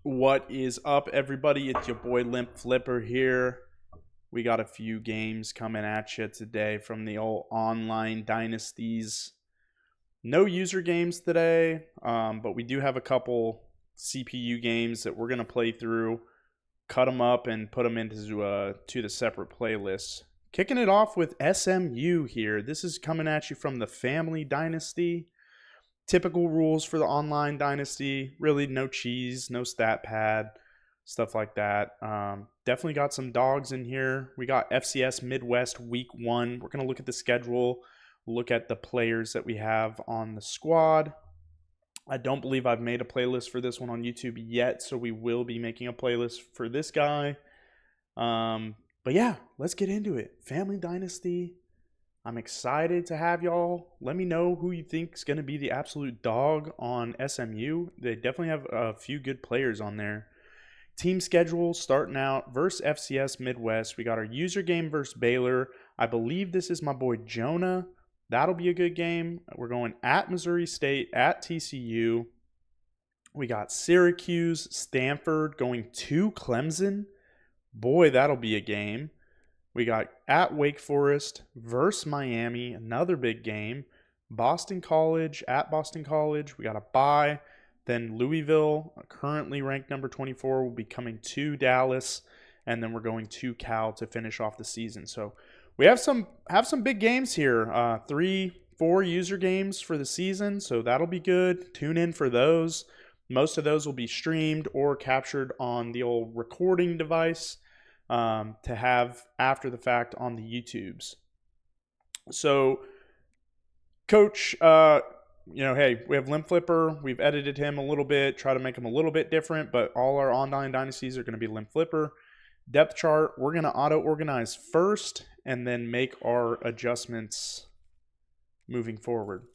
What is up, everybody? It's your boy Limp Flipper here. We got a few games coming at you today from the old online dynasties. No user games today, but we do have a couple CPU games that we're going to play through, cut them up, and put them into to the separate playlists. Kicking it off with SMU here. This is coming at you from the Family Dynasty. Typical rules for the online dynasty. Really no cheese, no stat pad, stuff like that. Definitely got some dogs in here. We got FCS Midwest Week 1. We're going to look at the schedule, look at the players that we have on the squad. I don't believe I've made a playlist for this one on YouTube yet, so we will be making a playlist for this guy. But yeah, let's get into it. Family Dynasty. I'm excited to have y'all. Let me know who you think is going to be the absolute dog on SMU. They definitely have a few good players on there. Team schedule starting out versus FCS Midwest. We got our user game versus Baylor. I believe this is my boy Jonah. That'll be a good game. We're going at Missouri State, at TCU. We got Syracuse, Stanford going to Clemson. Boy, that'll be a game. We got at Wake Forest versus Miami, another big game. Boston College, at Boston College. We got a bye. Then Louisville, currently ranked number 24, will be coming to Dallas. And then we're going to Cal to finish off the season. So we have some big games here. 3-4 user games for the season. So that'll be good. Tune in for those. Most of those will be streamed or captured on the old recording device. To have after the fact on the YouTubes. So, Coach, hey, we have Limp Flipper. We've edited him a little bit, try to make him a little bit different, but all our online dynasties are going to be Limp Flipper. Depth chart, we're going to auto-organize first and then make our adjustments moving forward.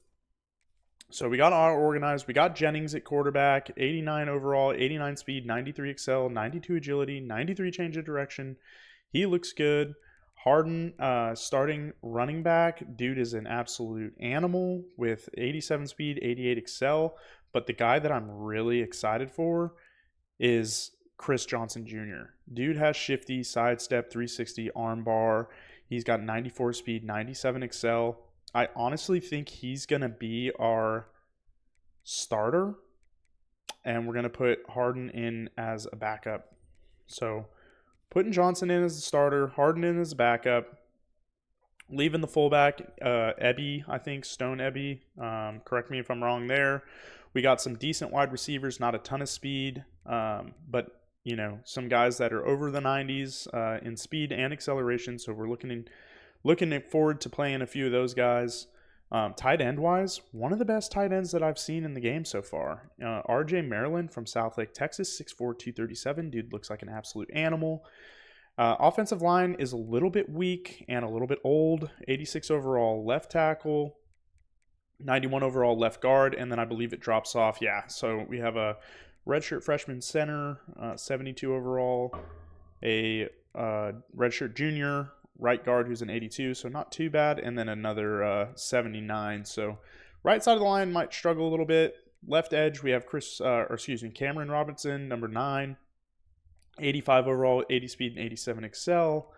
So we got auto-organized. We got Jennings at quarterback, 89 overall, 89 speed, 93 excel, 92 agility, 93 change of direction. He looks good. Harden starting running back. Dude is an absolute animal with 87 speed, 88 excel. But the guy that I'm really excited for is Chris Johnson Jr. Dude has shifty, sidestep, 360, arm bar. He's got 94 speed, 97 excel. I honestly think he's going to be our starter, and we're going to put Harden in as a backup. So putting Johnson in as the starter, Harden in as a backup, leaving the fullback, Ebby, I think, Stone Ebby. Correct me if I'm wrong there. We got some decent wide receivers, not a ton of speed, but some guys that are over the 90s in speed and acceleration, so we're looking forward to playing a few of those guys. Tight end wise, one of the best tight ends that I've seen in the game so far. RJ Maryland from Southlake, Texas, 6'4", 237. Dude looks like an absolute animal. Offensive line is a little bit weak and a little bit old. 86 overall left tackle, 91 overall left guard, and then I believe it drops off. Yeah, so we have a redshirt freshman center, 72 overall, a redshirt junior right guard who's an 82, so not too bad, and then another 79. So right side of the line might struggle a little bit. Left edge, we have Cameron Robinson, number 9, 85 overall, 80 speed, and 87 excel.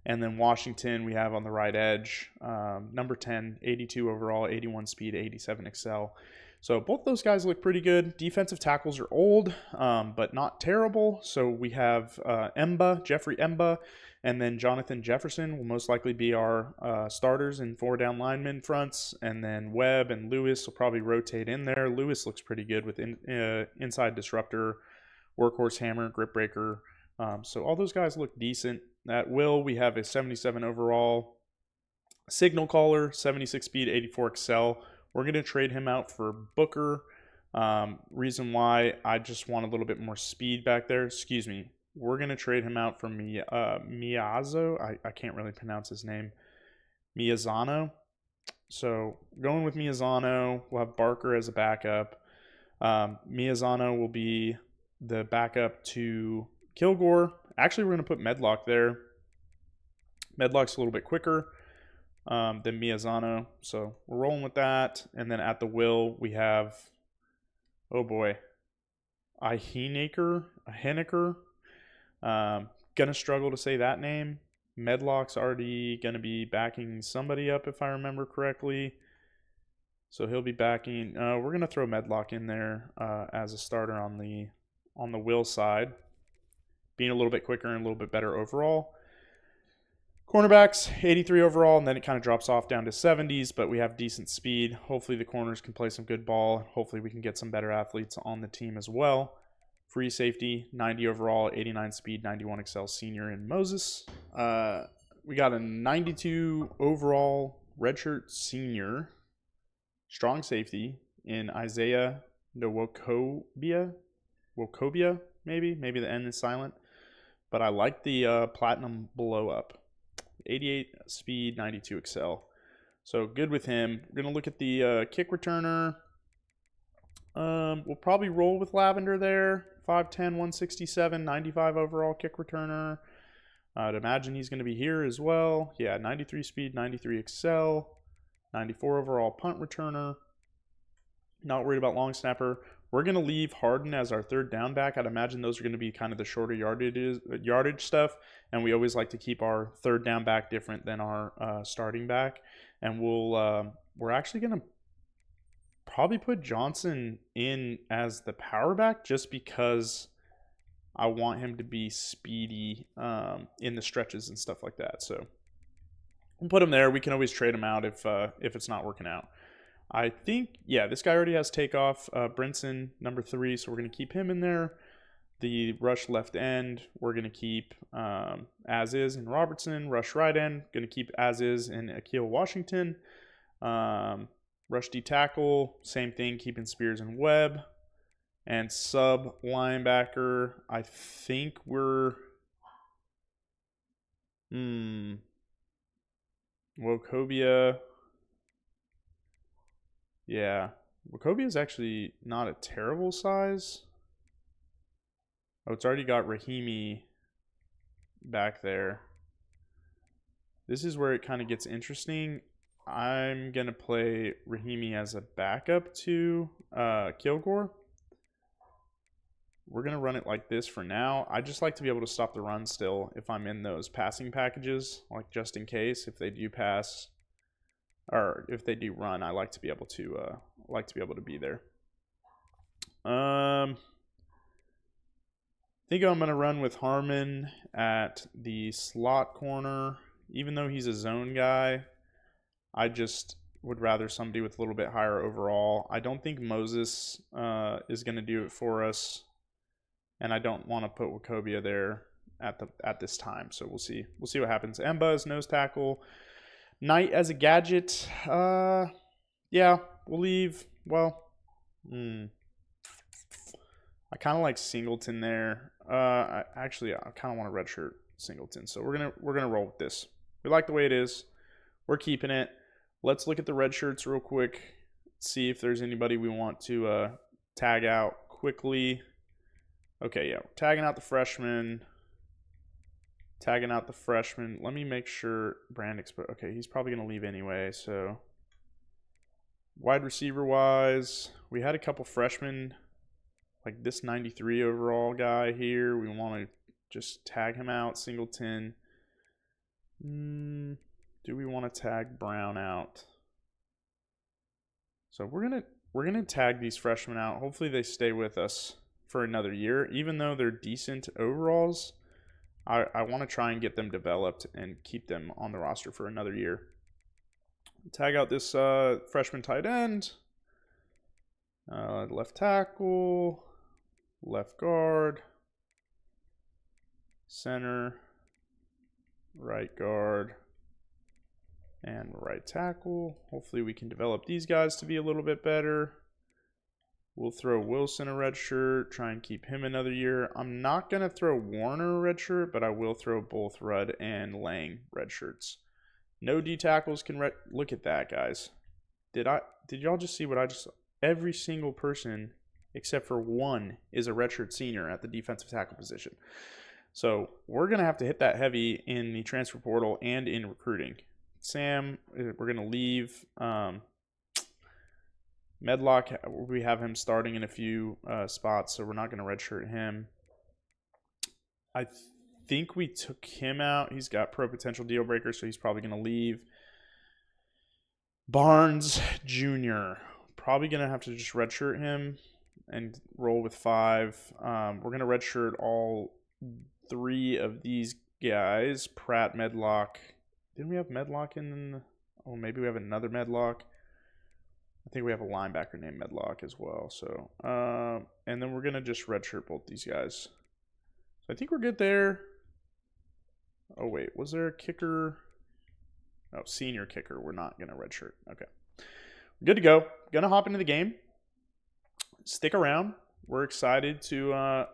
And then Washington we have on the right edge, number 10, 82 overall, 81 speed, 87 excel. So both those guys look pretty good. Defensive tackles are old, but not terrible. So we have Jeffrey Emba, and then Jonathan Jefferson will most likely be our starters and 4-down linemen fronts. And then Webb and Lewis will probably rotate in there. Lewis looks pretty good with inside disruptor, workhorse hammer, grip breaker. So all those guys look decent. At will, we have a 77 overall signal caller, 76 speed, 84 excel. We're going to trade him out for Booker. Reason why, I just want a little bit more speed back there. Excuse me. We're going to trade him out for Miyazo. I can't really pronounce his name. Miyazano. So going with Miyazano. We'll have Barker as a backup. Miyazano will be the backup to Kilgore. Actually, we're going to put Medlock there. Medlock's a little bit quicker than Miyazano. So we're rolling with that. And then at the will, we have, oh boy, Heineker. Gonna struggle to say that name. Medlock's already gonna be backing somebody up if I remember correctly. So he'll be backing. We're gonna throw Medlock in there as a starter on the Will side, being a little bit quicker and a little bit better overall. Cornerbacks, 83 overall, and then it kind of drops off down to 70s, but we have decent speed. Hopefully the corners can play some good ball. Hopefully we can get some better athletes on the team as well. Free safety, 90 overall, 89 speed, 91 excel senior in Moses. We got a 92 overall redshirt senior, strong safety in Isaiah Nwokobia, maybe the N is silent. But I like the platinum blow up. 88 speed, 92 excel. So good with him. We're going to look at the kick returner. We'll probably roll with Lavender there. 5'10", 167, 95 overall kick returner. I'd imagine he's going to be here as well. Yeah, 93 speed, 93 excel, 94 overall punt returner. Not worried about long snapper. We're going to leave Harden as our third down back. I'd imagine those are going to be kind of the shorter yardage stuff. And we always like to keep our third down back different than our starting back. And we're actually going to probably put Johnson in as the power back just because I want him to be speedy in the stretches and stuff like that. So we'll put him there. We can always trade him out if it's not working out. I think, yeah, this guy already has takeoff. Brinson, number 3, so we're going to keep him in there. The rush left end, we're going to keep as is in Robertson. Rush right end, going to keep as is in Akil Washington. Rush D tackle, same thing, keeping Spears and Webb. And sub linebacker, I think we're... Wokobia... Yeah, Wokobia is actually not a terrible size. Oh, it's already got Rahimi back there. This is where it kind of gets interesting. I'm going to play Rahimi as a backup to Kilgore. We're going to run it like this for now. I just like to be able to stop the run still if I'm in those passing packages, like just in case if they do pass. Or if they do run, I like to be able to be there. I think I'm gonna run with Harmon at the slot corner. Even though he's a zone guy, I just would rather somebody with a little bit higher overall. I don't think Moses is gonna do it for us, and I don't want to put Wokobia there at this time. So we'll see. We'll see what happens. Emba is nose tackle. Knight as a gadget, yeah, we'll leave. Well, I kind of like Singleton there. I kind of want a redshirt Singleton, so we're gonna roll with this. We like the way it is. We're keeping it. Let's look at the red shirts real quick. See if there's anybody we want to tag out quickly. Okay, yeah, tagging out the freshman. Let me make sure okay, he's probably going to leave anyway. So wide receiver wise, we had a couple freshmen, like this 93 overall guy here. We want to just tag him out. Singleton. Do we want to tag Brown out? So we're gonna tag these freshmen out. Hopefully they stay with us for another year, even though they're decent overalls. I want to try and get them developed and keep them on the roster for another year. Tag out this freshman tight end, left tackle, left guard, center, right guard, and right tackle. Hopefully we can develop these guys to be a little bit better. We'll throw Wilson a red shirt, try and keep him another year. I'm not going to throw Warner a red shirt, but I will throw both Rudd and Lang red shirts. No D tackles can look at that, guys. Did y'all just see what I just saw? Every single person except for one is a redshirt senior at the defensive tackle position. So we're going to have to hit that heavy in the transfer portal and in recruiting. Sam, we're going to leave. Medlock, we have him starting in a few spots, so we're not going to redshirt him. I think we took him out. He's got pro potential deal breaker, so he's probably going to leave. Barnes Jr. Probably going to have to just redshirt him and roll with 5. We're going to redshirt all 3 of these guys. Pratt, Medlock. Didn't we have Medlock in? Oh, maybe we have another Medlock. I think we have a linebacker named Medlock as well. So, and then we're going to just redshirt both these guys. So I think we're good there. Oh, wait. Was there a kicker? Oh, senior kicker. We're not going to redshirt. Okay. Good to go. Going to hop into the game. Stick around. We're excited to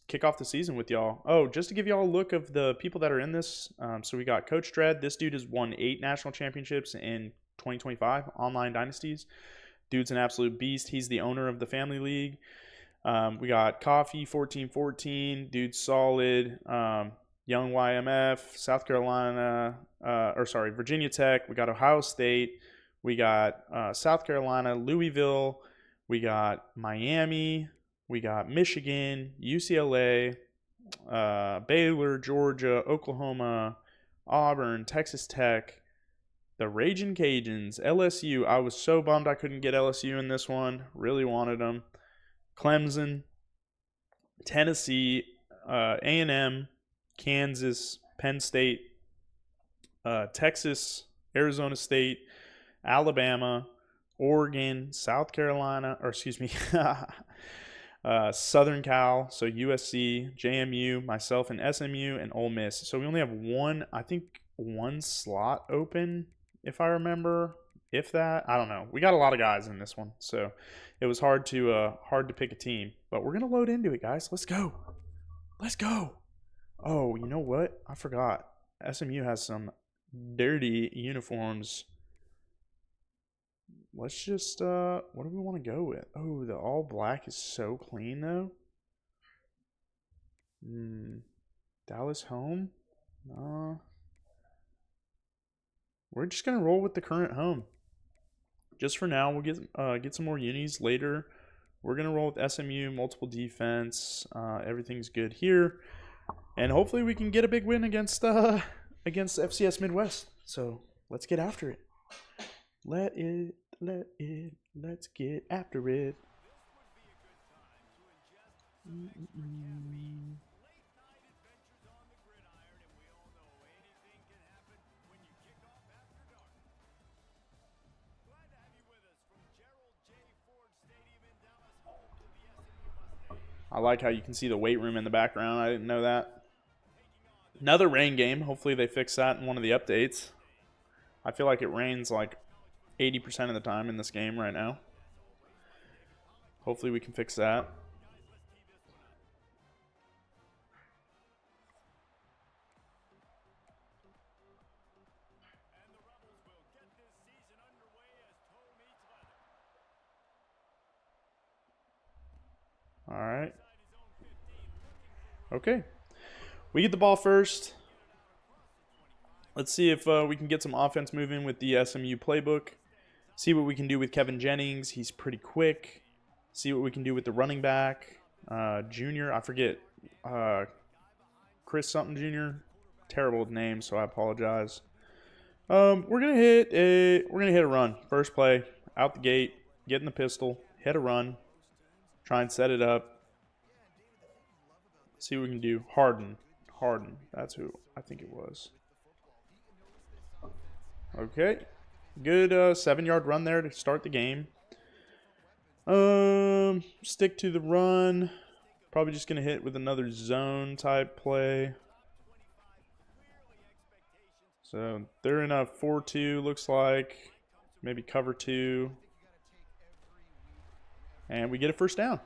kick off the season with y'all. Oh, just to give y'all a look of the people that are in this. So we got Coach Dredd. This dude has won 8 national championships in 2025 online dynasties. Dude's an absolute beast. He's the owner of the family league. We got Coffee 1414. Dude's solid. Young YMF, South Carolina, Virginia Tech. We got Ohio State. We got South Carolina, Louisville. We got Miami. We got Michigan, UCLA, Baylor, Georgia, Oklahoma, Auburn, Texas Tech, the Ragin' Cajuns, LSU. I was so bummed I couldn't get LSU in this one. Really wanted them. Clemson, Tennessee, A&M, Kansas, Penn State, Texas, Arizona State, Alabama, Oregon, South Carolina, Southern Cal, so USC, JMU, myself, and SMU, and Ole Miss. So we only have one slot open, if I remember, if that. I don't know. We got a lot of guys in this one, so it was hard to pick a team. But we're gonna load into it, guys. Let's go. Let's go. Oh, you know what? I forgot. SMU has some dirty uniforms. Let's just, what do we want to go with? Oh, the all black is so clean, though. Dallas home? We're just going to roll with the current home. Just for now, we'll get some more unis later. We're going to roll with SMU, multiple defense. Everything's good here. And hopefully we can get a big win against FCS Midwest. So let's get after it. Let's get after it. I like how you can see the weight room in the background. I didn't know that. Another rain game. Hopefully they fix that in one of the updates. I feel like it rains like 80% of the time in this game right now. Hopefully we can fix that. All right. Okay. We get the ball first. Let's see if we can get some offense moving with the SMU playbook. See what we can do with Kevin Jennings. He's pretty quick. See what we can do with the running back. Junior, I forget. Chris something Jr. Terrible with names, so I apologize. We're gonna hit a run. First play, out the gate, get in the pistol, hit a run, try and set it up. See what we can do. Harden. That's who I think it was. Okay. Good 7-yard run there to start the game. Stick to the run. Probably just going to hit with another zone type play. So they're in a 4-2, looks like. Maybe cover 2. And we get a first down.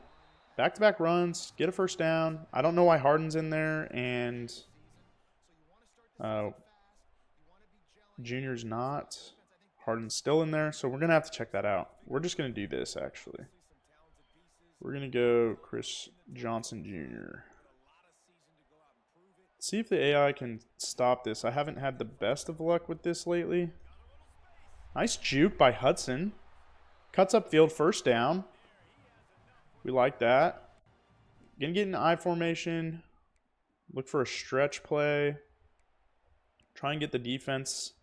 Back-to-back runs, get a first down. I don't know why Harden's in there and Junior's not. Harden's still in there, so we're going to have to check that out. We're just going to do this, actually. We're going to go Chris Johnson Jr. See if the AI can stop this. I haven't had the best of luck with this lately. Nice juke by Hudson. Cuts up field, first down. We like that. Gonna get in I formation. Look for a stretch play. Try and get the defense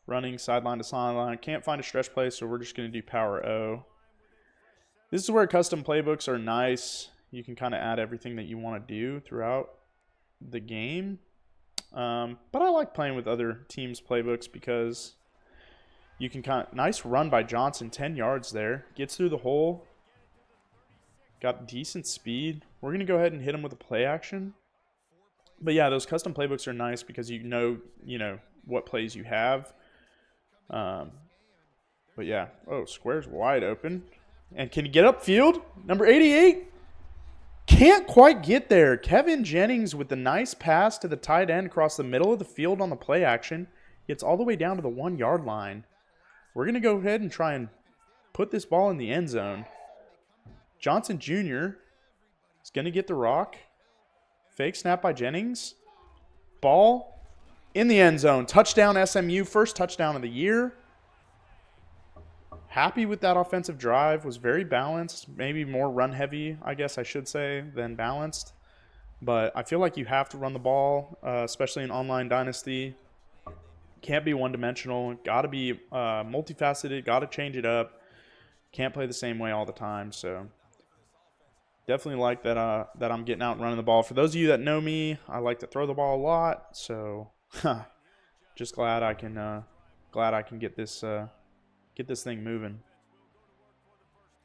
running sideline to sideline. Can't find a stretch play, so we're just gonna do power O. This is where custom playbooks are nice. You can kind of add everything that you want to do throughout the game. But I like playing with other teams' playbooks because you can nice run by Johnson, 10 yards there. Gets through the hole. Got decent speed. We're going to go ahead and hit him with a play action. But yeah, those custom playbooks are nice because you know what plays you have. But yeah. Oh, square's wide open. And can you get upfield? Number 88. Can't quite get there. Kevin Jennings with the nice pass to the tight end across the middle of the field on the play action. Gets all the way down to the 1-yard line. We're going to go ahead and try and put this ball in the end zone. Johnson Jr. is going to get the rock. Fake snap by Jennings. Ball in the end zone. Touchdown SMU. First touchdown of the year. Happy with that offensive drive. Was very balanced. Maybe more run heavy, I guess I should say, than balanced. But I feel like you have to run the ball, especially in online Dynasty. Can't be one-dimensional. Got to be multifaceted. Got to change it up. Can't play the same way all the time. So definitely like that that I'm getting out and running the ball. For those of you that know me, I like to throw the ball a lot. So just glad I can get this thing moving.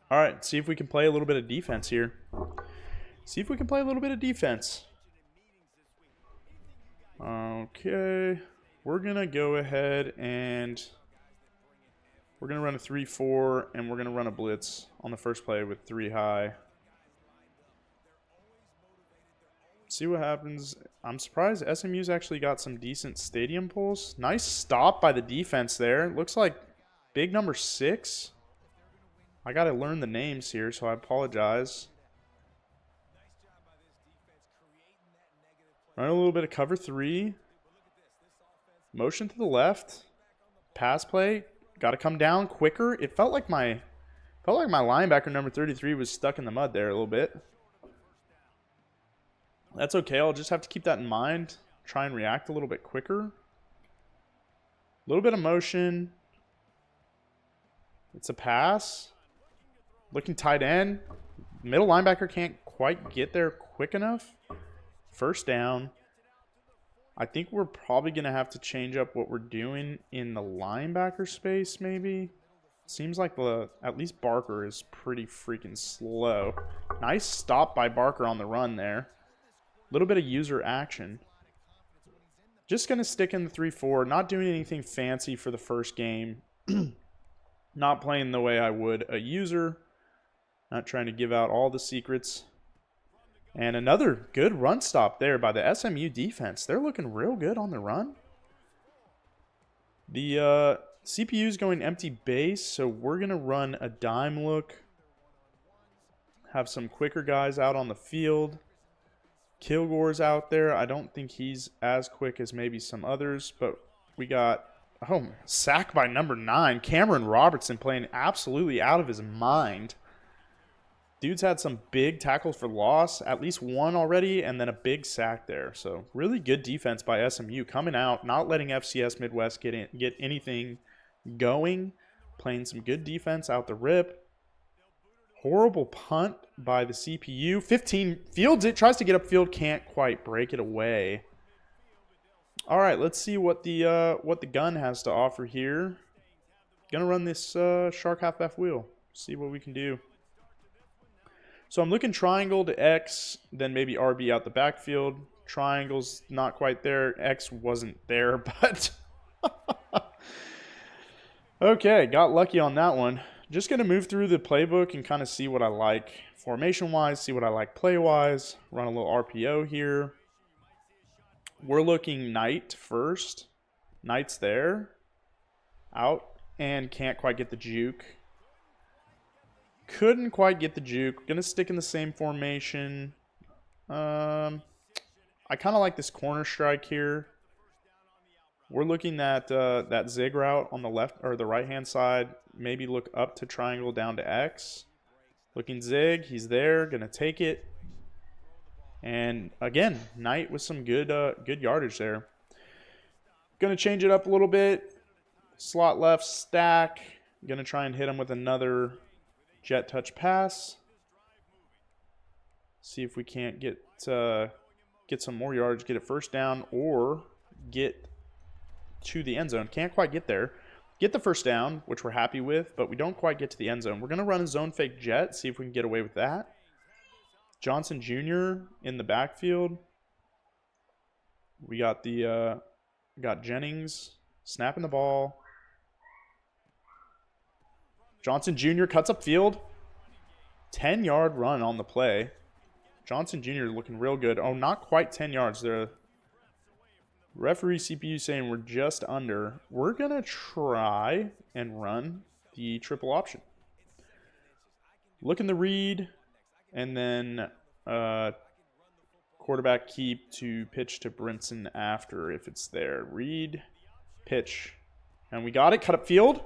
All right, see if we can play a little bit of defense here. Okay, we're going to go ahead and we're going to run a 3-4, and we're going to run a blitz on the first play with 3 high. See what happens. I'm surprised SMU's actually got some decent stadium pulls. Nice stop by the defense there. Looks like big number 6. I got to learn the names here, so I apologize. Run a little bit of cover 3. Motion to the left. Pass play. Got to come down quicker. It felt like my linebacker number 33 was stuck in the mud there a little bit. That's okay. I'll just have to keep that in mind. Try and react a little bit quicker. A little bit of motion. It's a pass. Looking tight end. Middle linebacker can't quite get there quick enough. First down. I think we're probably going to have to change up what we're doing in the linebacker space maybe. Seems like at least Barker is pretty freaking slow. Nice stop by Barker on the run there. A little bit of user action. Just going to stick in the 3-4. Not doing anything fancy for the first game. Not playing the way I would a user. Not trying to give out all the secrets. And another good run stop there by the SMU defense. They're looking real good on the run. The CPU is going empty base, so we're going to run a dime look. Have some quicker guys out on the field. Kilgore's out there. I don't think he's as quick as maybe some others, but we got, sack by number 9. Cameron Robertson playing absolutely out of his mind. Dude's had some big tackles for loss, at least one already, and then a big sack there. So really good defense by SMU coming out, not letting FCS Midwest get anything going, playing some good defense out the rip. Horrible punt by the CPU. 15 fields it, tries to get upfield, can't quite break it away. All right, let's see what the gun has to offer here. Gonna run this shark half-F wheel. See what we can do. So I'm looking triangle to X, then maybe RB out the backfield. Triangle's not quite there. X wasn't there, but okay, got lucky on that one. Just going to move through the playbook and kind of see what I like formation-wise, see what I like play-wise. Run a little RPO here. We're looking Knight first. Knight's there. Out and can't quite get the juke. Couldn't quite get the juke. Going to stick in the same formation. I kind of like this corner strike here. We're looking at that zig route on the left or the right-hand side. Maybe look up to triangle down to X. Looking zig. He's there. Going to take it. And again, Knight with some good good yardage there. Going to change it up a little bit. Slot left stack. Going to try and hit him with another jet touch pass. See if we can't get some more yards, get a first down, or get to the end zone. Can't quite get there. Get the first down, which we're happy with, but we don't quite get to the end zone. We're going to run a zone fake jet, see if we can get away with that. Johnson Jr. in the backfield. We got got Jennings snapping the ball. Johnson Jr. cuts up field. 10-yard run on the play. Johnson Jr. looking real good. Oh, not quite 10 yards. The referee CPU saying we're just under. We're going to try and run the triple option. Look in the read, and then quarterback keep to pitch to Brinson after if it's there. Read, pitch. And we got it. Cut up field.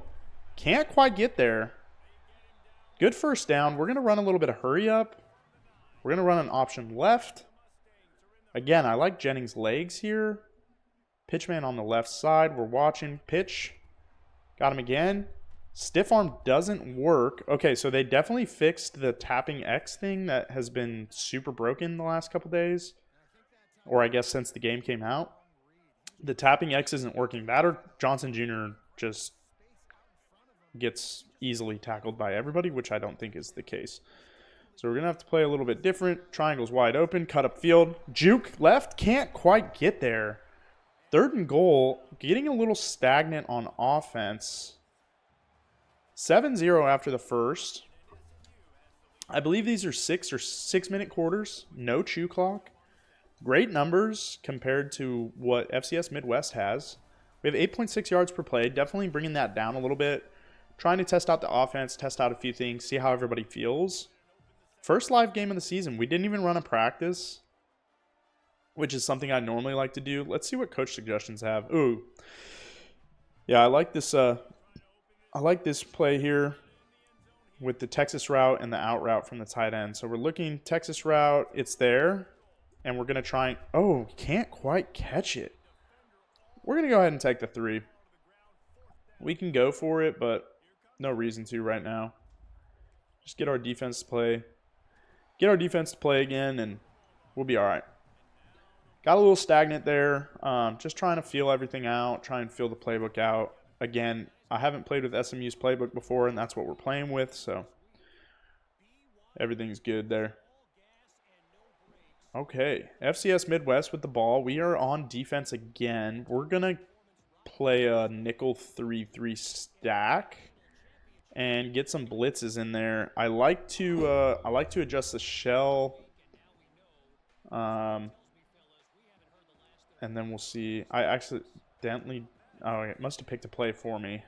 Can't quite get there. Good first down. We're going to run a little bit of hurry up. We're going to run an option left. Again, I like Jennings' legs here. Pitchman on the left side. We're watching. Pitch. Got him again. Stiff arm doesn't work. Okay, so they definitely fixed the tapping X thing that has been super broken the last couple days. Or I guess since the game came out. The tapping X isn't working. That or Johnson Jr. just gets easily tackled by everybody, which I don't think is the case. So we're going to have to play a little bit different. Triangle's wide open. Cut up field. Juke left. Can't quite get there. 3rd and goal. Getting a little stagnant on offense. 7-0 after the first. I believe these are 6-minute quarters. No chew clock. Great numbers compared to what FCS Midwest has. We have 8.6 yards per play. Definitely bringing that down a little bit. Trying to test out the offense, test out a few things, see how everybody feels. First live game of the season. We didn't even run a practice, which is something I normally like to do. Let's see what coach suggestions have. Ooh. Yeah, I like this play here with the Texas route and the out route from the tight end. So we're looking Texas route. It's there. And we're going to try. Oh, can't quite catch it. We're going to go ahead and take the 3. We can go for it, but no reason to right now. Just get our defense to play. Get our defense to play again, and we'll be all right. Got a little stagnant there. Just trying to feel everything out, try and feel the playbook out. Again, I haven't played with SMU's playbook before, and that's what we're playing with, so everything's good there. Okay, FCS Midwest with the ball. We are on defense again. We're going to play a nickel 3-3 stack and get some blitzes in there. I like to adjust the shell, and then we'll see. I accidentally, it must have picked a play for me,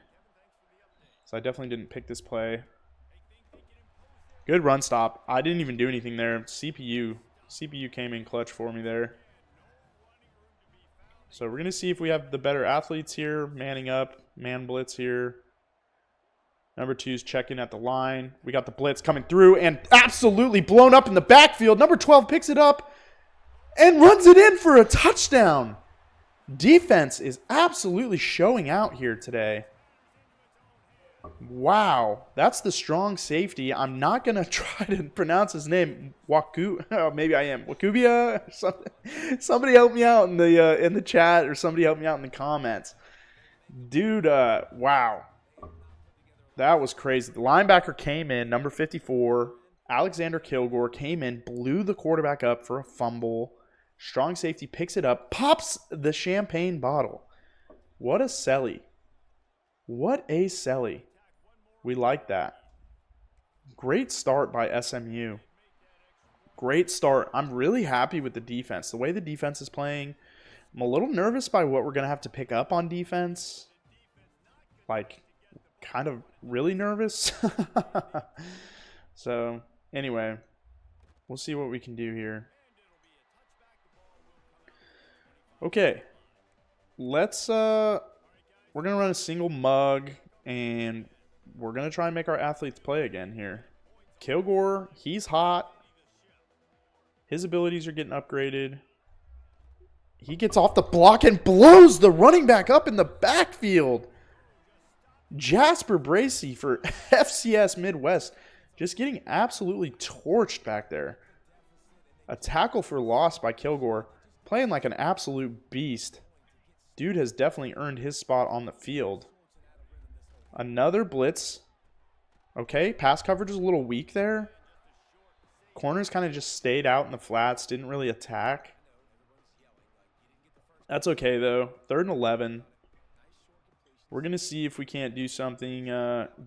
so I definitely didn't pick this play. Good run stop. I didn't even do anything there. CPU came in clutch for me there. So we're going to see if we have the better athletes here. Manning up. Man blitz here. Number 2's checking at the line. We got the blitz coming through and absolutely blown up in the backfield. Number 12 picks it up and runs it in for a touchdown. Defense is absolutely showing out here today. Wow. That's the strong safety. I'm not going to try to pronounce his name. Maybe I am. Wakubia? Somebody help me out in the chat, or somebody help me out in the comments. Dude, wow. That was crazy. The linebacker came in, number 54. Alexander Kilgore came in, blew the quarterback up for a fumble. Strong safety picks it up, pops the champagne bottle. What a selly. What a selly. We like that. Great start by SMU. Great start. I'm really happy with the defense. The way the defense is playing. I'm a little nervous by what we're going to have to pick up on defense. Like, kind of really nervous. So, anyway, we'll see what we can do here. Okay. Let's we're gonna run a single mug, and we're gonna try and make our athletes play again here. Kilgore, he's hot. His abilities are getting upgraded. He gets off the block and blows the running back up in the backfield. Jasper Bracey for FCS Midwest just getting absolutely torched back there. A tackle for loss by Kilgore, playing like an absolute beast. Dude has definitely earned his spot on the field. Another blitz. Okay, pass coverage is a little weak there. Corners kind of just stayed out in the flats, didn't really attack. That's okay, though. 3rd and 11. We're going to see if we can't do something,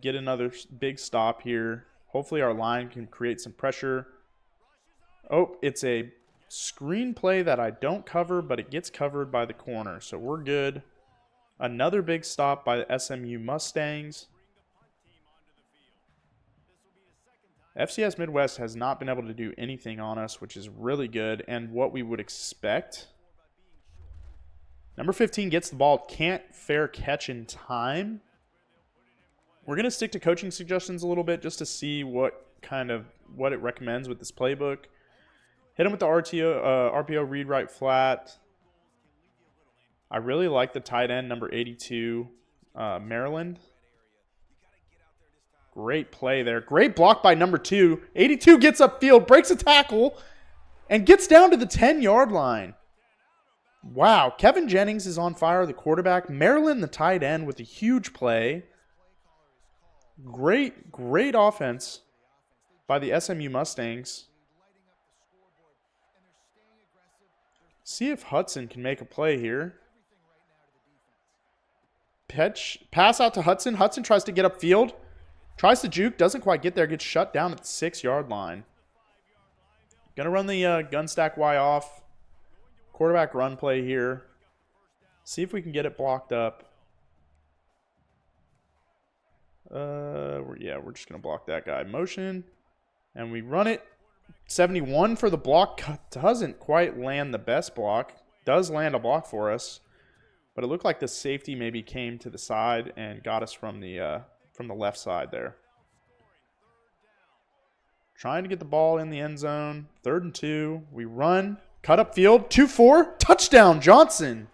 get another big stop here. Hopefully our line can create some pressure. Oh, it's a screen play that I don't cover, but it gets covered by the corner, so we're good. Another big stop by the SMU Mustangs. FCS Midwest has not been able to do anything on us, which is really good and what we would expect. Number 15 gets the ball, can't fair catch in time. We're going to stick to coaching suggestions a little bit just to see what it recommends with this playbook. Hit him with the RPO read right flat. I really like the tight end, number 82, Maryland. Great play there. Great block by number 2. 82 gets upfield, breaks a tackle, and gets down to the 10-yard line. Wow, Kevin Jennings is on fire, the quarterback. Maryland, the tight end, with a huge play. Great offense by the SMU Mustangs. See if Hudson can make a play here. Pass out to Hudson. Hudson tries to get upfield. Tries to juke, doesn't quite get there, gets shut down at the 6-yard line. Gonna run the gun stack Y off. Quarterback run play here. See if we can get it blocked up. We're just gonna block that guy. Motion, and we run it. 71 for the block. Doesn't quite land the best block. Does land a block for us, but it looked like the safety maybe came to the side and got us from the left side there. Trying to get the ball in the end zone. 3rd and 2. We run. Cut up field. 2-4. Touchdown, Johnson.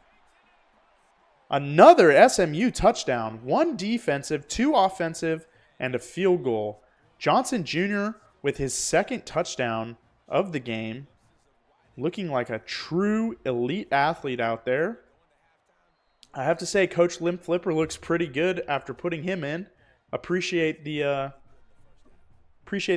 Another SMU touchdown. 1 defensive, 2 offensive, and a field goal. Johnson Jr. with his 2nd touchdown of the game. Looking like a true elite athlete out there. I have to say, Coach Limp Flipper looks pretty good after putting him in. Appreciate the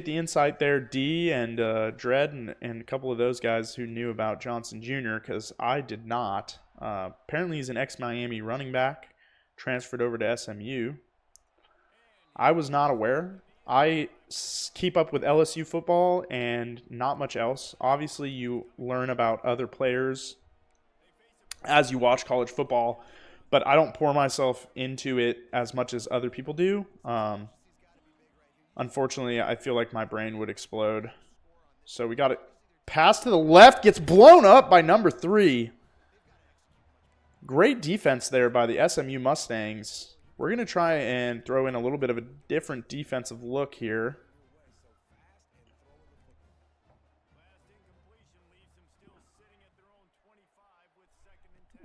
insight there, D and Dredd and a couple of those guys who knew about Johnson Jr. because I did not. Apparently he's an ex-Miami running back, transferred over to SMU. I was not aware. I keep up with LSU football and not much else. Obviously, you learn about other players as you watch college football, but I don't pour myself into it as much as other people do. Unfortunately, I feel like my brain would explode. So we got it. Pass to the left, gets blown up by number 3. Great defense there by the SMU Mustangs. We're going to try and throw in a little bit of a different defensive look here.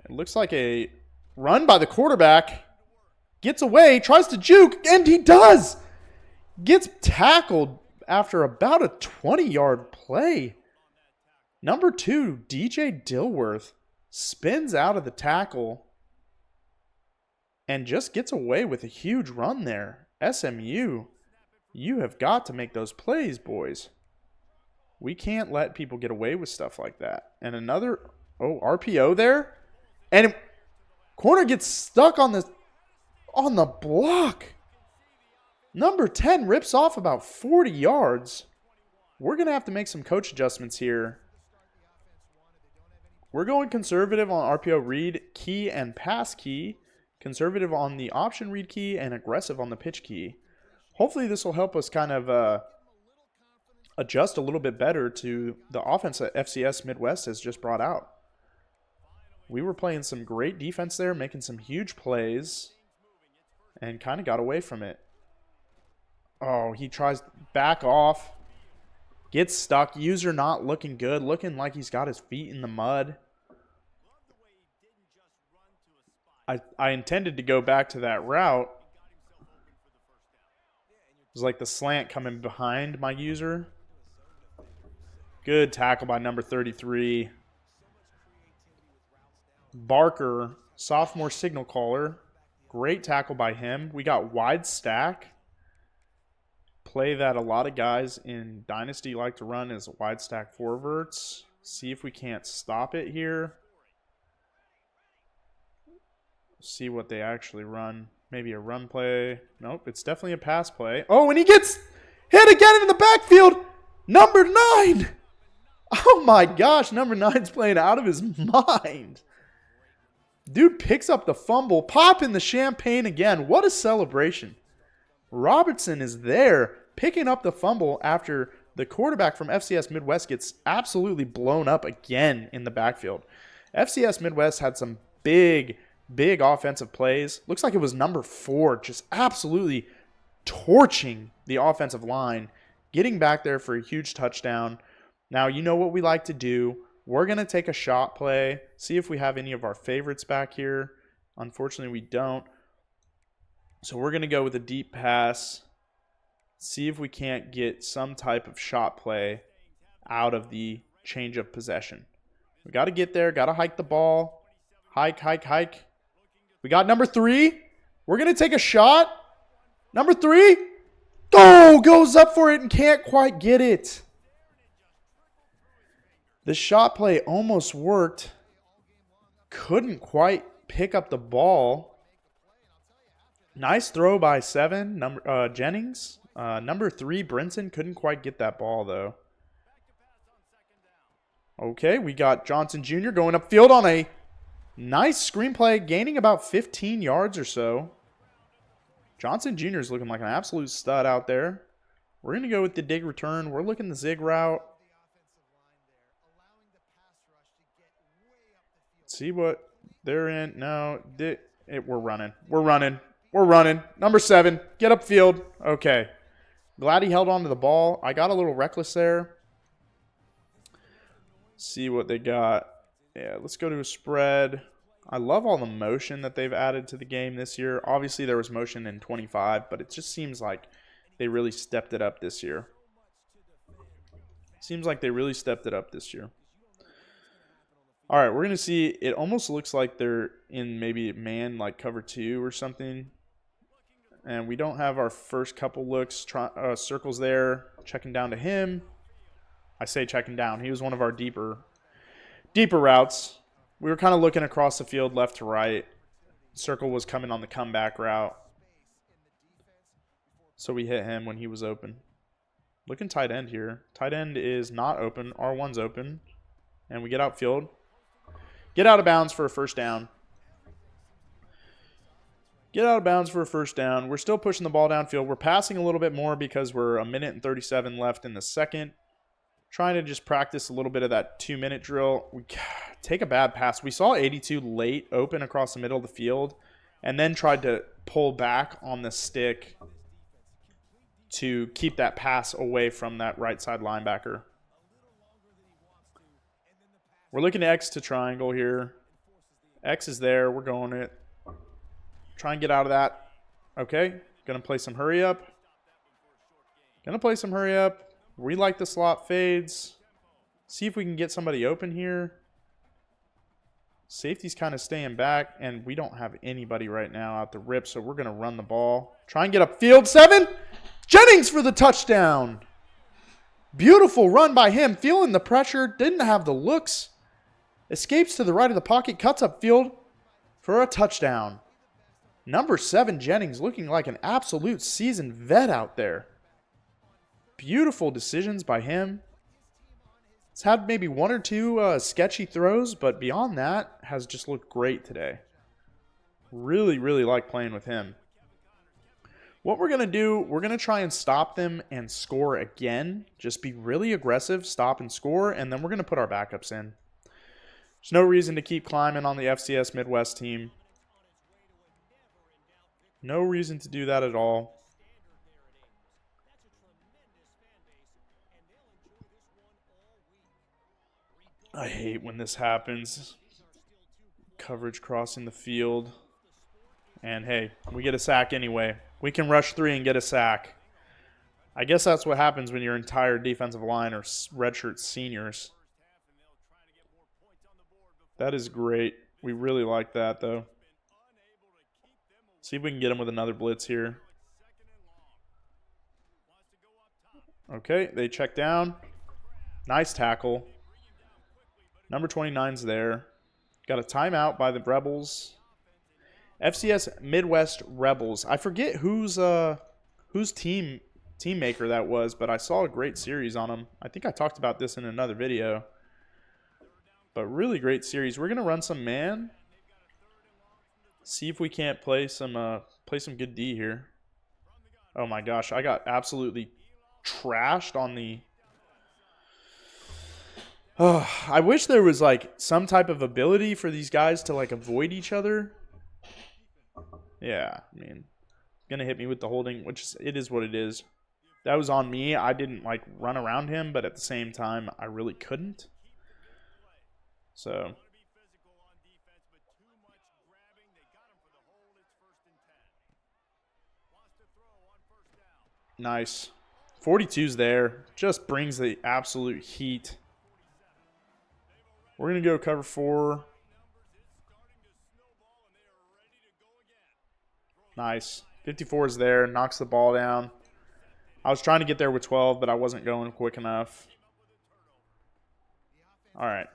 It looks like a run by the quarterback. Gets away, tries to juke, and he does! Gets tackled after about a 20-yard play. Number 2, DJ Dilworth, spins out of the tackle and just gets away with a huge run there. SMU, you have got to make those plays, boys. We can't let people get away with stuff like that. And another, RPO there. And corner gets stuck on the block. Number 10 rips off about 40 yards. We're going to have to make some coach adjustments here. We're going conservative on RPO read key and pass key. Conservative on the option read key and aggressive on the pitch key. Hopefully this will help us kind of adjust a little bit better to the offense that FCS Midwest has just brought out. We were playing some great defense there, making some huge plays, and kind of got away from it. Oh, he tries to back off. Gets stuck. User not looking good. Looking like he's got his feet in the mud. I intended to go back to that route. It was like the slant coming behind my user. Good tackle by number 33. Barker, sophomore signal caller. Great tackle by him. We got wide stack. Play that a lot of guys in Dynasty like to run is wide stack forwards. See if we can't stop it here. See what they actually run. Maybe a run play. Nope, it's definitely a pass play. Oh, and he gets hit again in the backfield. Number 9. Oh my gosh, number 9's playing out of his mind. Dude picks up the fumble, popping the champagne again. What a celebration. Robertson is there picking up the fumble after the quarterback from FCS Midwest gets absolutely blown up again in the backfield. FCS Midwest had some big offensive plays. Looks like it was number 4 just absolutely torching the offensive line, getting back there for a huge touchdown. Now, you know what we like to do. We're going to take a shot play, see if we have any of our favorites back here. Unfortunately, we don't. So we're going to go with a deep pass, see if we can't get some type of shot play out of the change of possession. We got to get there, got to hike the ball. Hike. We got number 3. We're going to take a shot. Number 3. Oh, goes up for it and can't quite get it. The shot play almost worked. Couldn't quite pick up the ball. Nice throw by 7, Jennings. Number 3, Brinson, couldn't quite get that ball, though. Okay, we got Johnson Jr. going upfield on a nice screenplay, gaining about 15 yards or so. Johnson Jr. is looking like an absolute stud out there. We're going to go with the dig return. We're looking the zig route. See what they're in. No, we're running. We're running. Number 7, get upfield. Okay. Glad he held on to the ball. I got a little reckless there. See what they got. Yeah, let's go to a spread. I love all the motion that they've added to the game this year. Obviously, there was motion in 25, but it just seems like they really stepped it up this year. All right, we're going to see. It almost looks like they're in maybe man, like cover 2 or something. And we don't have our first couple looks. Circles there. Checking down to him. I say checking down. He was one of our deeper routes. We were kind of looking across the field left to right. Circle was coming on the comeback route. So we hit him when he was open. Looking tight end here. Tight end is not open. R1's open. And we get outfield. Get out of bounds for a first down. We're still pushing the ball downfield. We're passing a little bit more because we're 1 minute and 37 left in the second. Trying to just practice a little bit of that 2-minute drill. We take a bad pass. We saw 82 late open across the middle of the field and then tried to pull back on the stick to keep that pass away from that right side linebacker. We're looking at X to triangle here. X is there. We're going it. Try and get out of that. Okay. Going to play some hurry up. We like the slot fades. See if we can get somebody open here. Safety's kind of staying back, and we don't have anybody right now out the rip, so we're going to run the ball. Try and get upfield. 7. Jennings for the touchdown. Beautiful run by him. Feeling the pressure. Didn't have the looks. Escapes to the right of the pocket. Cuts upfield for a touchdown. Number 7, Jennings, looking like an absolute seasoned vet out there. Beautiful decisions by him. It's had maybe 1 or 2 sketchy throws, but beyond that, has just looked great today. Really, really like playing with him. What we're going to do, we're going to try and stop them and score again. Just be really aggressive, stop and score, and then we're going to put our backups in. There's no reason to keep climbing on the FCS Midwest team. No reason to do that at all. I hate when this happens. Coverage crossing the field. And hey, we get a sack anyway. We can rush 3 and get a sack. I guess that's what happens when your entire defensive line are redshirt seniors. That is great. We really like that, though. See if we can get him with another blitz here. Okay, they check down. Nice tackle. Number 29's there. Got a timeout by the Rebels. FCS Midwest Rebels. I forget whose team maker that was, but I saw a great series on them. I think I talked about this in another video. But really great series. We're gonna run some man. See if we can't play some good D here. Oh my gosh, I got absolutely trashed on the. Oh, I wish there was like some type of ability for these guys to like avoid each other. Yeah, I mean, gonna hit me with the holding, which it is what it is. That was on me. I didn't like run around him, but at the same time, I really couldn't. So. Nice. 42's there. Just brings the absolute heat. We're going to go cover 4. Nice. 54 is there. Knocks the ball down. I was trying to get there with 12, but I wasn't going quick enough. All right.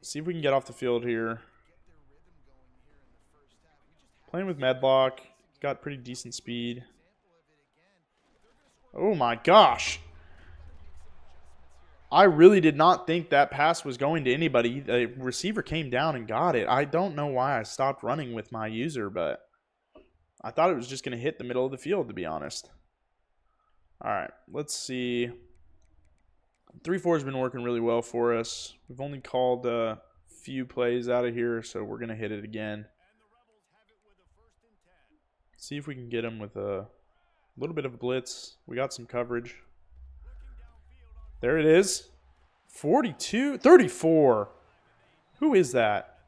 See if we can get off the field here. Playing with Medlock. Got pretty decent speed. Oh my gosh. I really did not think that pass was going to anybody. The receiver came down and got it. I don't know why I stopped running with my user, but I thought it was just going to hit the middle of the field, to be honest. All right, let's see. 3-4 has been working really well for us. We've only called a few plays out of here, so we're going to hit it again. See if we can get him with a little bit of a blitz. We got some coverage. There it is. 42, 34. Who is that?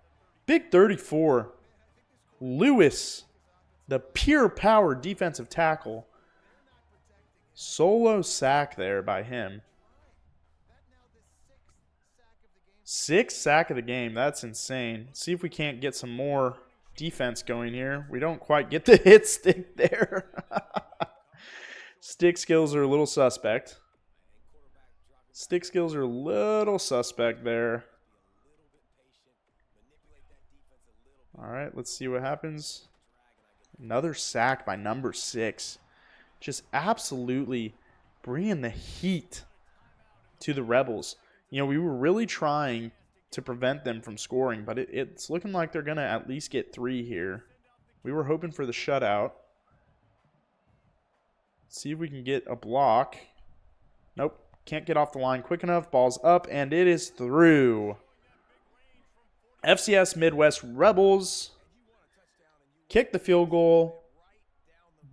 Big 34. Lewis, the pure power defensive tackle. Solo sack there by him. 6th sack of the game. That's insane. See if we can't get some more defense going here. We don't quite get the hit stick there. Stick skills are a little suspect. Stick skills are a little suspect there. All right, let's see what happens. Another sack by number 6. Just absolutely bringing the heat to the Rebels. You know, we were really trying to prevent them from scoring, but it's looking like they're going to at least get 3 here. We were hoping for the shutout. See if we can get a block. Nope. Can't get off the line quick enough. Ball's up, and it is through. FCS Midwest Rebels kick the field goal.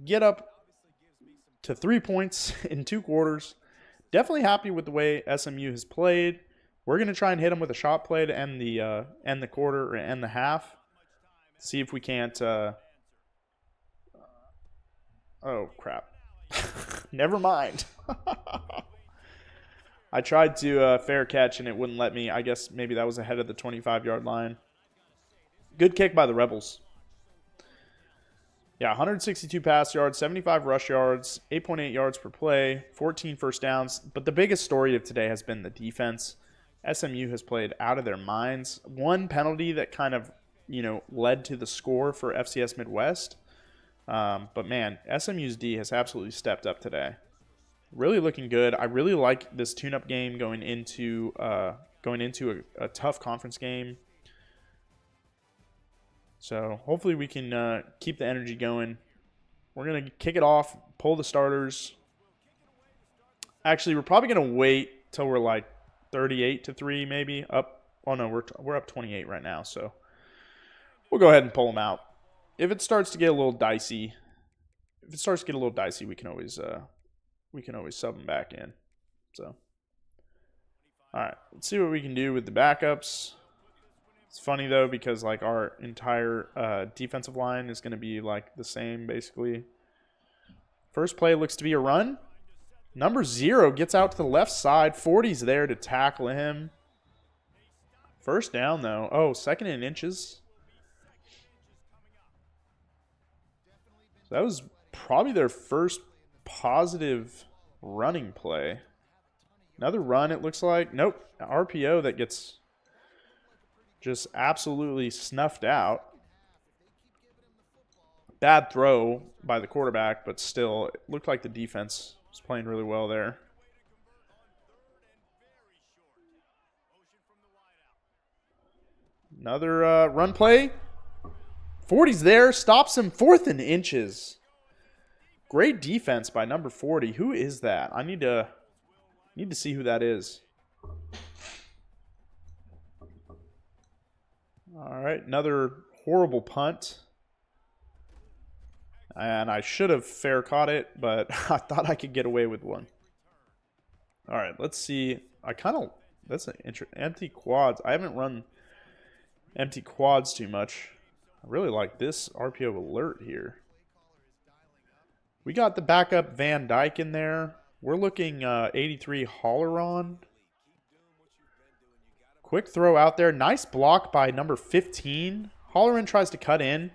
Get up to 3 points in 2 quarters. Definitely happy with the way SMU has played. We're going to try and hit them with a shot play to end the quarter or end the half. See if we can't. Oh, crap. Never mind. I tried to fair catch, and it wouldn't let me. I guess maybe that was ahead of the 25-yard line. Good kick by the Rebels. Yeah, 162 pass yards, 75 rush yards, 8.8 yards per play, 14 first downs. But the biggest story of today has been the defense. SMU has played out of their minds. One penalty that kind of, led to the score for FCS Midwest. But, man, SMU's D has absolutely stepped up today. Really looking good. I really like this tune-up game going into a tough conference game. So hopefully we can keep the energy going. We're going to kick it off, pull the starters. Actually, we're probably going to wait till we're like 38-3 maybe, up Oh no, we're up 28 right now, so we'll go ahead and pull them out. If it starts to get a little dicey, we can always sub them back in. So, all right, let's see what we can do with the backups. It's funny though because like our entire defensive line is going to be like the same basically. First play looks to be a run. Number 0 gets out to the left side. 40's there to tackle him. First down though. Oh, 2nd and inches. So that was probably their first positive running play. Another run, it looks like. Nope. RPO that gets just absolutely snuffed out. Bad throw by the quarterback, but still, it looked like the defense was playing really well there. Another run play. 40's there, stops him. 4th and inches. Great defense by number 40. Who is that? I need to see who that is. All right, another horrible punt. And I should have fair caught it, but I thought I could get away with one. All right, let's see. That's an empty quads. I haven't run empty quads too much. I really like this RPO alert here. We got the backup Van Dyke in there. We're looking 83 Holleron. Quick throw out there. Nice block by number 15. Holleran tries to cut in.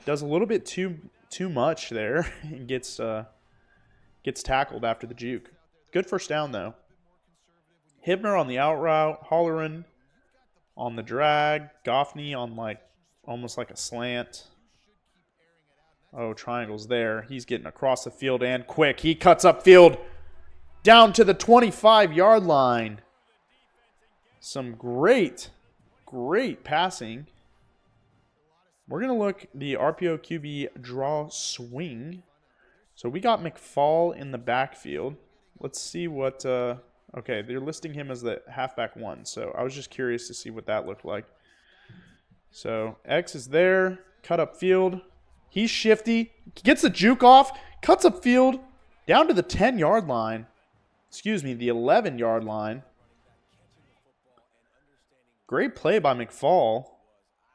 Does a little bit too much there and gets tackled after the juke. Good first down though. Hibner on the out route. Holleran on the drag. Goffney on like almost like a slant. Oh, triangle's there. He's getting across the field and quick. He cuts upfield down to the 25-yard line. Some great passing. We're going to look the RPO QB draw swing. So we got McFall in the backfield. Let's see what... okay, they're listing him as the halfback 1. So I was just curious to see what that looked like. So X is there. Cut up field. He's shifty. Gets the juke off. Cuts up field down to the 10-yard line. Excuse me, the 11-yard line. Great play by McFall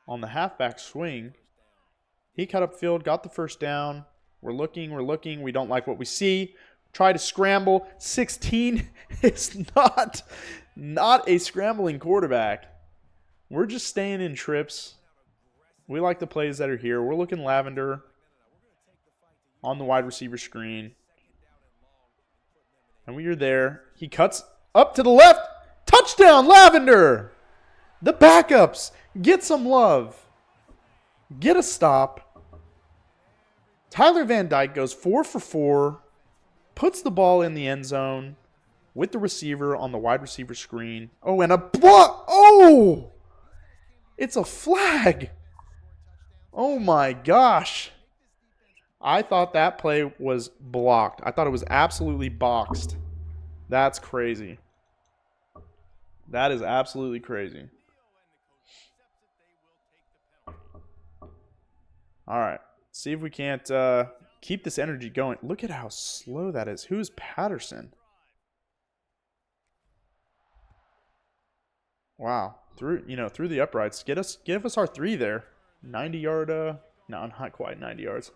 on the halfback swing. He cut up field, got the first down. We're looking. We don't like what we see. Try to scramble. 16 is not a scrambling quarterback. We're just staying in trips. We like the plays that are here. We're looking Lavender on the wide receiver screen. And we are there. He cuts up to the left. Touchdown, Lavender! The backups get some love. Get a stop. Tyler Van Dyke goes 4 for 4. Puts the ball in the end zone with the receiver on the wide receiver screen. Oh, and a block. Oh! It's a flag. Oh, my gosh. I thought that play was blocked. I thought it was absolutely boxed. That's crazy. That is absolutely crazy. All right. See if we can't keep this energy going. Look at how slow that is. Who's Patterson? Wow. Through the uprights. Give us our 3 there. 90-yard no, not quite 90 yards.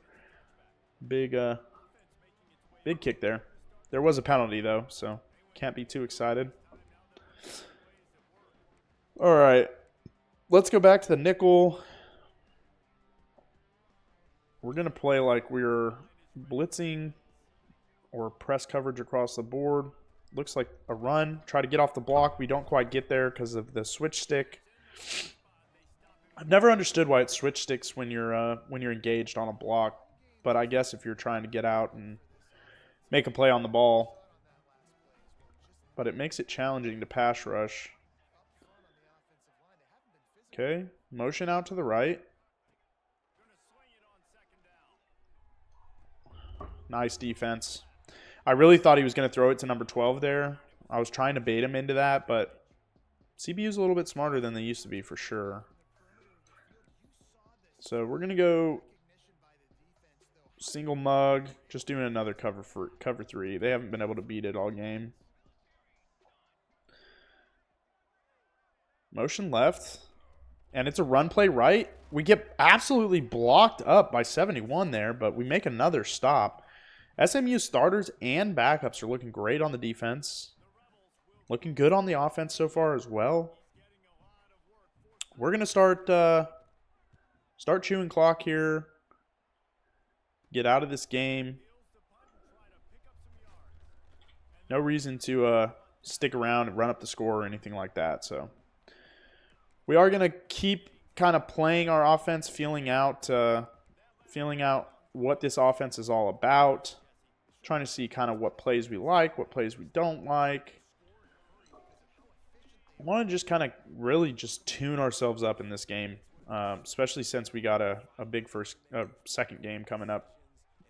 Big kick there. There was a penalty though, so can't be too excited. All right. Let's go back to the nickel. We're going to play like we're blitzing or press coverage across the board. Looks like a run. Try to get off the block. We don't quite get there because of the switch stick. I've never understood why it switch sticks when you're engaged on a block. But I guess if you're trying to get out and make a play on the ball. But it makes it challenging to pass rush. Okay. Motion out to the right. Nice defense. I really thought he was going to throw it to number 12 there. I was trying to bait him into that, but CBU's a little bit smarter than they used to be for sure. So we're going to go single mug, just doing another cover for cover 3. They haven't been able to beat it all game. Motion left. And it's a run play right. We get absolutely blocked up by 71 there, but we make another stop. SMU starters and backups are looking great on the defense. Looking good on the offense so far as well. We're going to start chewing clock here. Get out of this game. No reason to stick around and run up the score or anything like that. So we are going to keep kind of playing our offense, feeling out what this offense is all about. Trying to see kind of what plays we like, what plays we don't like. I want to just kind of really just tune ourselves up in this game, especially since we got a big second game coming up.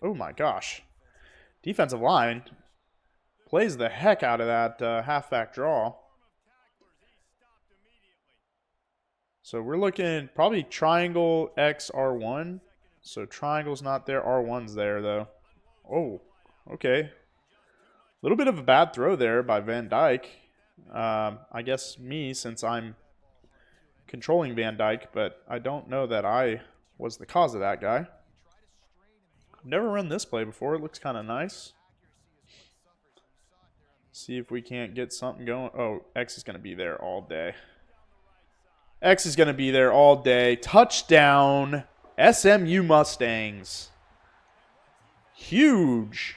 Oh my gosh. Defensive line plays the heck out of that halfback draw. So we're looking probably triangle X R1. So triangle's not there. R1's there though. Oh, okay. A little bit of a bad throw there by Van Dyke. I guess me, since I'm controlling Van Dyke, but I don't know that I was the cause of that guy. I've never run this play before. It looks kind of nice. See if we can't get something going. Oh, X is going to be there all day. X is going to be there all day. Touchdown, SMU Mustangs. Huge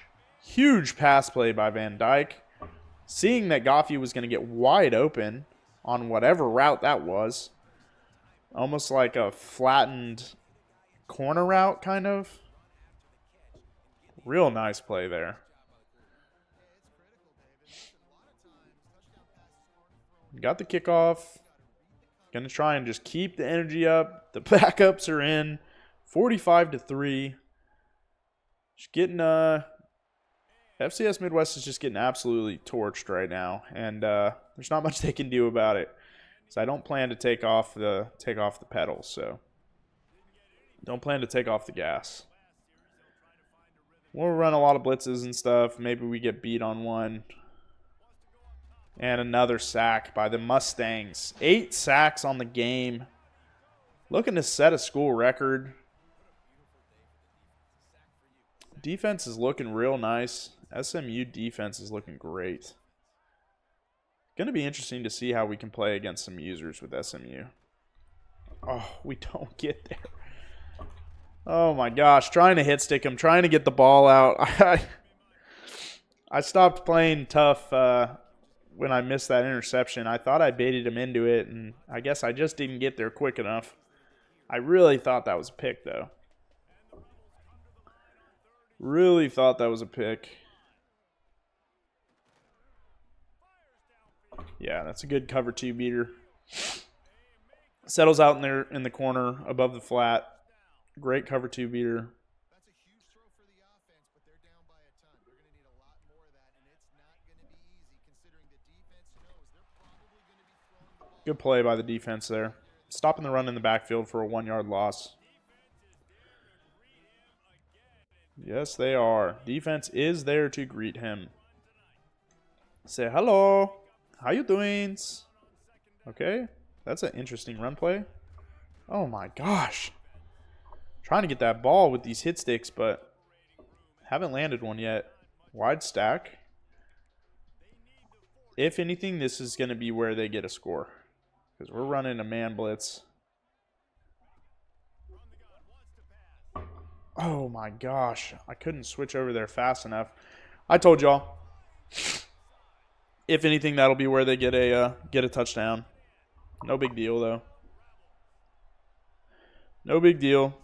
pass play by Van Dyke. Seeing that Goffey was going to get wide open on whatever route that was. Almost like a flattened corner route, kind of. Real nice play there. Got the kickoff. Going to try and just keep the energy up. The backups are in. 45-3. Just getting FCS Midwest is just getting absolutely torched right now, and there's not much they can do about it. So I don't plan to take off the pedals. So don't plan to take off the gas. We'll run a lot of blitzes and stuff. Maybe we get beat on one. And another sack by the Mustangs. 8 sacks on the game. Looking to set a school record. Defense is looking real nice. SMU defense is looking great. Going to be interesting to see how we can play against some users with SMU. Oh, we don't get there. Oh my gosh, trying to hit stick him, trying to get the ball out. I stopped playing tough when I missed that interception. I thought I baited him into it, and I guess I just didn't get there quick enough. I really thought that was a pick, though. Really thought that was a pick. Yeah, that's a good cover 2 beater. Settles out in there in the corner above the flat. Great cover 2 beater. Good play by the defense there. Stopping the run in the backfield for a 1-yard loss. Yes, they are. Defense is there to greet him. Say hello. How you doing? Okay. That's an interesting run play. Oh my gosh. Trying to get that ball with these hit sticks, but haven't landed one yet. Wide stack. If anything, this is going to be where they get a score. Because we're running a man blitz. Oh my gosh. I couldn't switch over there fast enough. I told y'all. If anything, that'll be where they get a touchdown. No big deal, though. No big deal.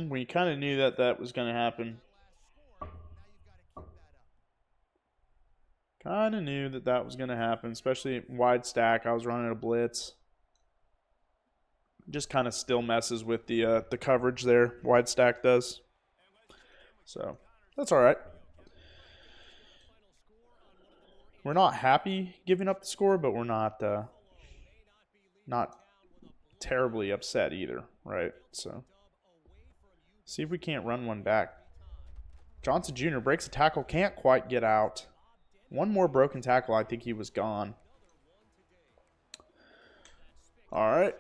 We kind of knew that was going to happen. Kind of knew that was going to happen, especially wide stack. I was running a blitz. Just kind of still messes with the coverage there. Wide stack does. So that's all right. We're not happy giving up the score, but we're not terribly upset either, right? So see if we can't run one back. Johnson Jr. breaks a tackle, can't quite get out. One more broken tackle, I think he was gone. All right.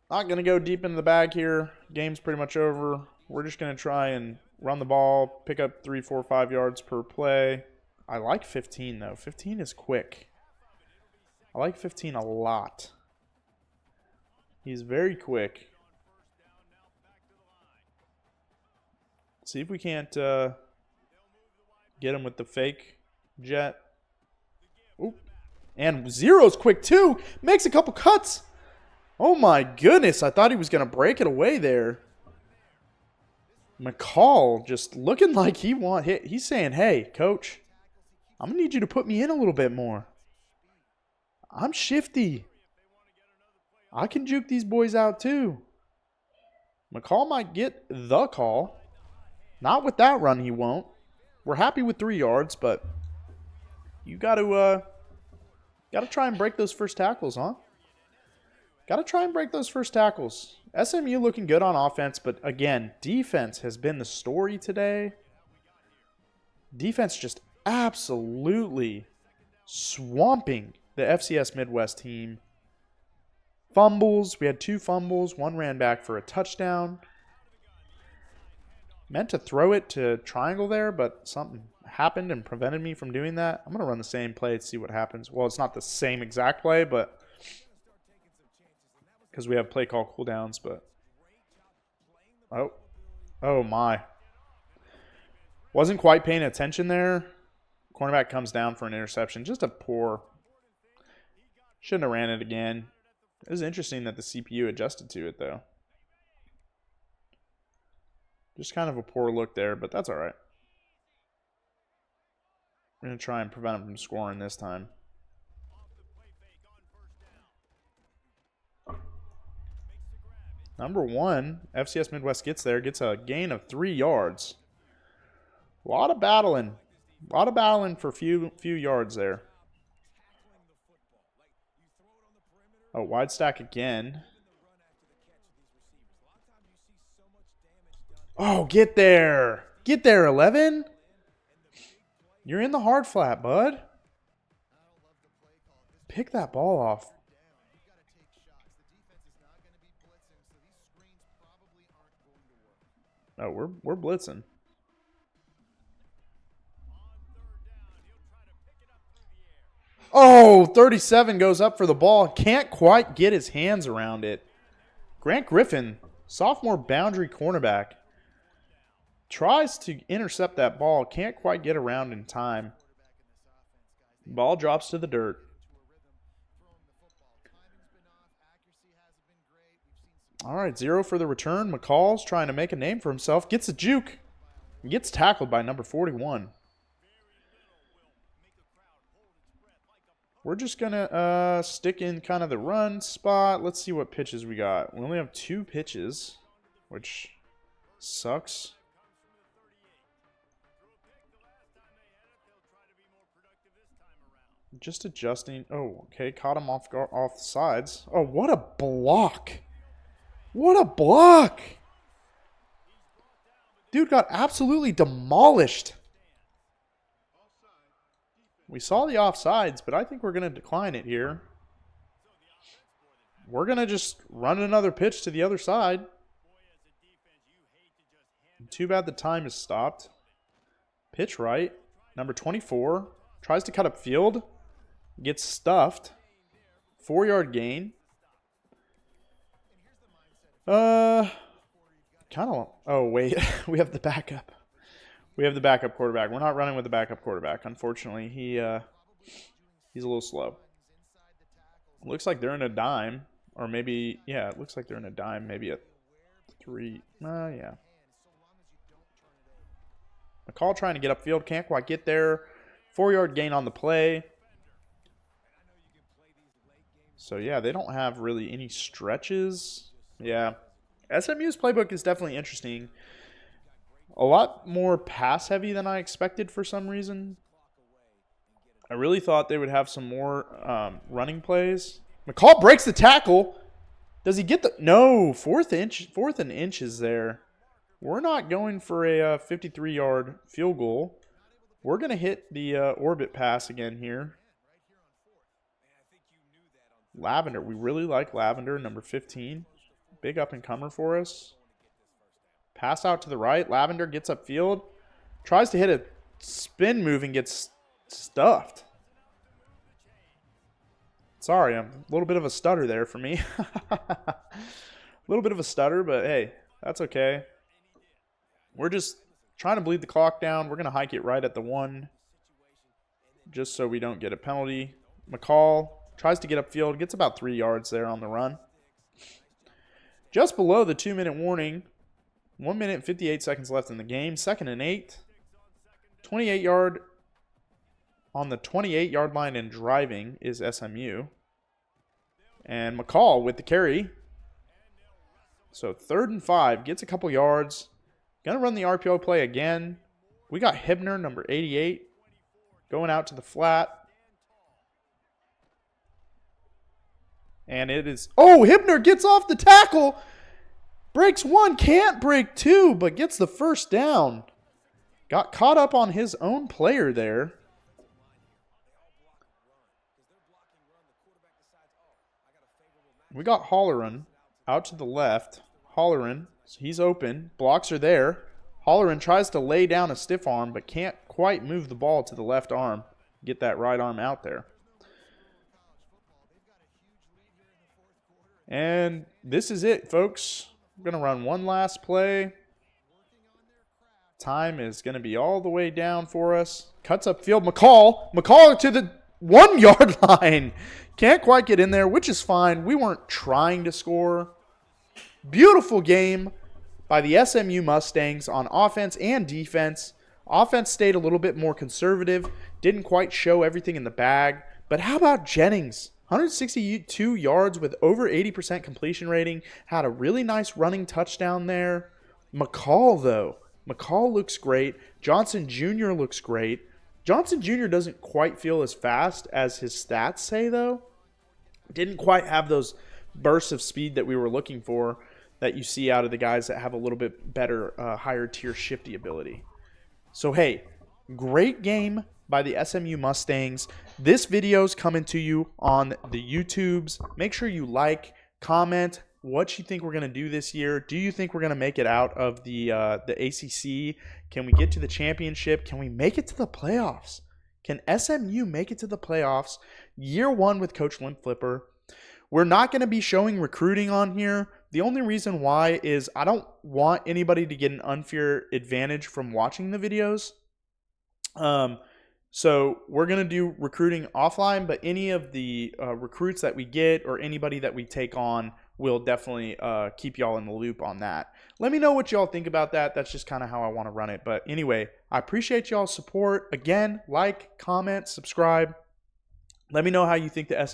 Not going to go deep into the bag here. Game's pretty much over. We're just going to try and run the ball, pick up 3, 4, 5 yards per play. I like 15, though. 15 is quick. I like 15 a lot. He's very quick. See if we can't get him with the fake jet. Oop. And Zero's quick, too. Makes a couple cuts. Oh, my goodness. I thought he was going to break it away there. McCall just looking like he's saying, hey, coach, I'm going to need you to put me in a little bit more. I'm shifty. I can juke these boys out too. McCall might get the call. Not with that run, he won't. We're happy with 3 yards, but you got to try and break those first tackles, huh? Got to try and break those first tackles. SMU looking good on offense, but again, defense has been the story today. Defense just absolutely swamping the FCS Midwest team. Fumbles. We had 2 fumbles. 1 ran back for a touchdown. Meant to throw it to triangle there, but something happened and prevented me from doing that. I'm going to run the same play to see what happens. Well, it's not the same exact play, but because we have play call cooldowns, but oh my. Wasn't quite paying attention there. Cornerback comes down for an interception. Just a poor. Shouldn't have ran it again. It was interesting that the CPU adjusted to it, though. Just kind of a poor look there, but that's all right. We're going to try and prevent him from scoring this time. Number 1, FCS Midwest gets there, gets a gain of 3 yards. A lot of battling. A lot of battling for few yards there. Oh, wide stack again. Oh, get there. Get there, 11. You're in the hard flat, bud. Pick that ball off. Oh, we're blitzing. Oh, 37 goes up for the ball. Can't quite get his hands around it. Grant Griffin, sophomore boundary cornerback, tries to intercept that ball. Can't quite get around in time. Ball drops to the dirt. All right, 0 for the return. McCall's trying to make a name for himself. Gets a juke. Gets tackled by number 41. We're just going to stick in kind of the run spot. Let's see what pitches we got. We only have 2 pitches, which sucks. Just adjusting. Oh, okay. Caught him off the sides. Oh, what a block. What a block. Dude got absolutely demolished. We saw the offsides, but I think we're going to decline it here. We're going to just run another pitch to the other side. Too bad the time is stopped. Pitch right. Number 24. Tries to cut up field. Gets stuffed. 4-yard gain. Kind of. Oh, wait. We have the backup. We have the backup quarterback. We're not running with the backup quarterback. Unfortunately, he's a little slow. Looks like they're in a dime. Or maybe, yeah, it looks like they're in a dime. Maybe a 3. Yeah. McCall trying to get upfield. Can't quite get there. 4-yard gain on the play. So, yeah, they don't have really any stretches. Yeah. SMU's playbook is definitely interesting. A lot more pass heavy than I expected for some reason. I really thought they would have some more running plays. McCall breaks the tackle. Does he get the... No, fourth and inches there. We're not going for a 53-yard field goal. We're going to hit the orbit pass again here. Lavender. We really like Lavender, number 15. Big up-and-comer for us. Pass out to the right. Lavender gets upfield. Tries to hit a spin move and gets stuffed. Sorry, I'm a little bit of a stutter there for me. A little bit of a stutter, but hey, that's okay. We're just trying to bleed the clock down. We're going to hike it right at the 1 just so we don't get a penalty. McCall tries to get upfield. Gets about 3 yards there on the run. Just below the 2-minute warning. 1 minute and 58 seconds left in the game. 2nd and 8. 28-yard. On the 28-yard line and driving is SMU. And McCall with the carry. So 3rd and 5. Gets a couple yards. Going to run the RPO play again. We got Hibner, number 88, going out to the flat. And it is... Oh, Hibner gets off the tackle. Breaks 1, can't break 2, but gets the first down. Got caught up on his own player there. We got Holleran out to the left. Holleran, he's open. Blocks are there. Holleran tries to lay down a stiff arm, but can't quite move the ball to the left arm. Get that right arm out there. And this is it, folks. We're going to run one last play. Time is going to be all the way down for us. Cuts upfield. McCall to the 1-yard line. Can't quite get in there, which is fine. We weren't trying to score. Beautiful game by the SMU Mustangs on offense and defense. Offense stayed a little bit more conservative. Didn't quite show everything in the bag. But how about Jennings? 162 yards with over 80% completion rating. Had a really nice running touchdown there. McCall, though. McCall looks great. Johnson Jr. looks great. Johnson Jr. doesn't quite feel as fast as his stats say, though. Didn't quite have those bursts of speed that we were looking for that you see out of the guys that have a little bit better, higher tier shifty ability. So, hey, great game by the SMU Mustangs. This video's coming to you on the YouTubes. Make sure you like, comment what you think we're going to do this year. Do you think we're going to make it out of the ACC? Can we get to the championship? Can we make it to the playoffs? Can SMU make it to the playoffs? Year 1 with Coach Limp Flipper. We're not going to be showing recruiting on here. The only reason why is I don't want anybody to get an unfair advantage from watching the videos. So we're going to do recruiting offline, but any of the recruits that we get or anybody that we take on, we'll definitely keep y'all in the loop on that. Let me know what y'all think about that. That's just kind of how I want to run it. But anyway, I appreciate y'all's support. Again, like, comment, subscribe. Let me know how you think the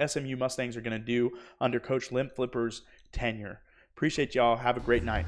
SMU Mustangs are going to do under Coach Limp Flipper's tenure. Appreciate y'all. Have a great night.